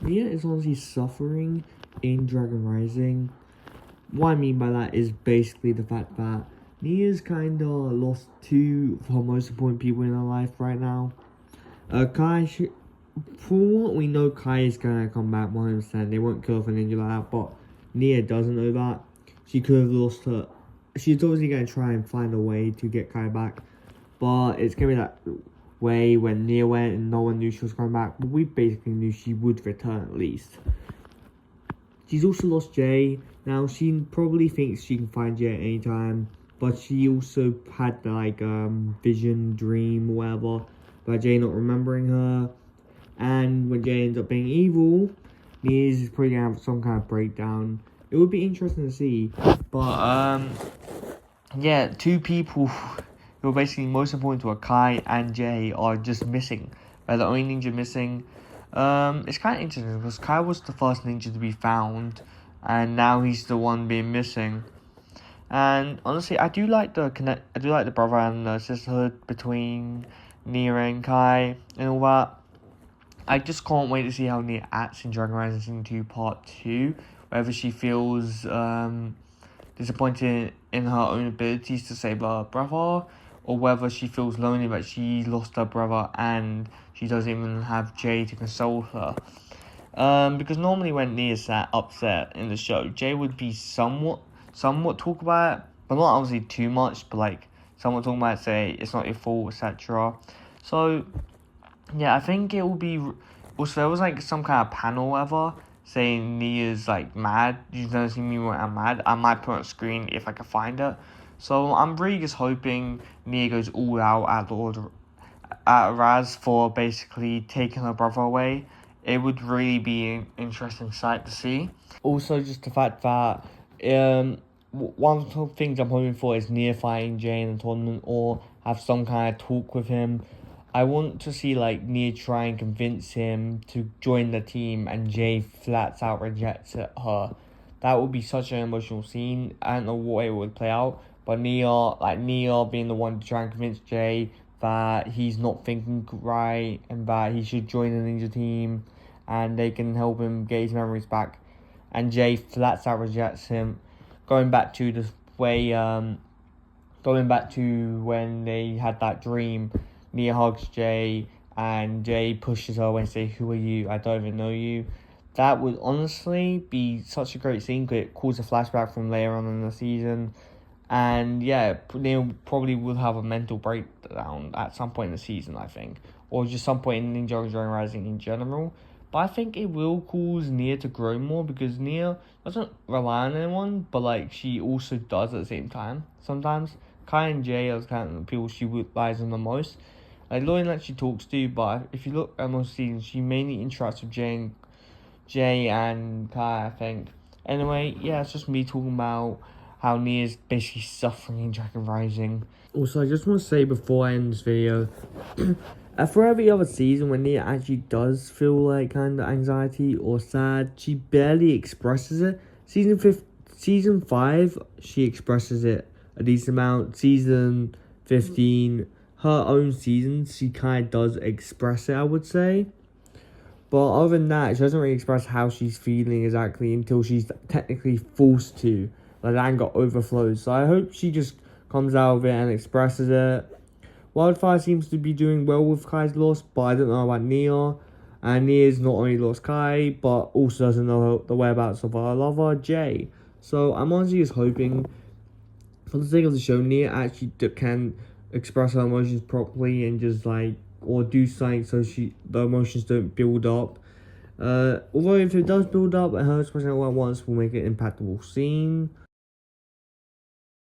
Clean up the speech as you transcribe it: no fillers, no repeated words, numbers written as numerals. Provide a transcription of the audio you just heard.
Nia is honestly suffering in Dragon Rising. What I mean by that is basically the fact that Nia's kinda lost two of her most important people in her life right now. Kai, for what we know, Kai is gonna come back 100%. They won't kill her for ninja like that, but Nia doesn't know that. She could have lost her. She's obviously gonna try and find a way to get Kai back, but it's gonna be that way when Nia went and no one knew she was coming back. But we basically knew she would return at least. She's also lost Jay. Now she probably thinks she can find Jay at any time, but she also had like vision, dream, whatever, about Jay not remembering her. And when Jay ends up being evil, Nia's probably gonna have some kind of breakdown. It would be interesting to see. But yeah, two people who are basically most important to her, Kai and Jay, are just missing. They're the only ninja missing. It's kind of interesting because Kai was the first ninja to be found, and now he's the one being missing. And honestly, I do like the brother and the sisterhood between Nia and Kai and all that. I just can't wait to see how Nia acts in Dragon Rising Season 2 Part 2. Whether she feels disappointed in her own abilities to save her brother, or whether she feels lonely that she lost her brother and she doesn't even have Jay to console her. Because normally when Nia's upset in the show, Jay would be somewhat talk about it, but not obviously too much, but like somewhat talking about it, say it's not your fault, etc. So yeah, I think it will be. Also, there was like some kind of panel ever saying Nia's like mad. You've never seen me when I'm mad. I might put it on screen if I can find it. So I'm really just hoping Nia goes all out at Raz for basically taking her brother away. It would really be an interesting sight to see. Also, just the fact that one of the things I'm hoping for is Nia fighting Jay in the tournament or have some kind of talk with him. I want to see like Nia try and convince him to join the team and Jay flats out rejects her. That would be such an emotional scene. I don't know what it would play out, but Nia being the one to try and convince Jay that he's not thinking right and that he should join the ninja team and they can help him get his memories back. And Jay flats out rejects him. Going back to when they had that dream, Nia hugs Jay and Jay pushes her and says, "Who are you? I don't even know you." That would honestly be such a great scene because it calls a flashback from later on in the season. And yeah, Nia probably will have a mental breakdown at some point in the season, I think. Or just some point in Ninja Dragon Rising in general. But I think it will cause Nia to grow more because Nia doesn't rely on anyone, but like she also does at the same time. Sometimes Kai and Jay are kind of the people she relies on the most. Like Lauren actually talks to, but if you look at most seasons, she mainly interacts with Jay and Kai, I think. Anyway, yeah, it's just me talking about how Nia's basically suffering in Dragon Rising. Also, I just want to say before I end this video, for every other season when Nia actually does feel like kind of anxiety or sad, she barely expresses it. Season 5, she expresses it a decent amount. Season 15, her own season, she kind of does express it, I would say. But other than that, she doesn't really express how she's feeling exactly until she's technically forced to. Like, the anger overflows. So I hope she just comes out of it and expresses it. Wildfire seems to be doing well with Kai's loss, but I don't know about Nia. And Nia's not only lost Kai, but also doesn't know the whereabouts of her lover, Jay. So I'm honestly just hoping, for the sake of the show, Nia actually can express her emotions properly and just like, or do something so the emotions don't build up. Although if it does build up and her expressing it all at once will make it an impactful scene.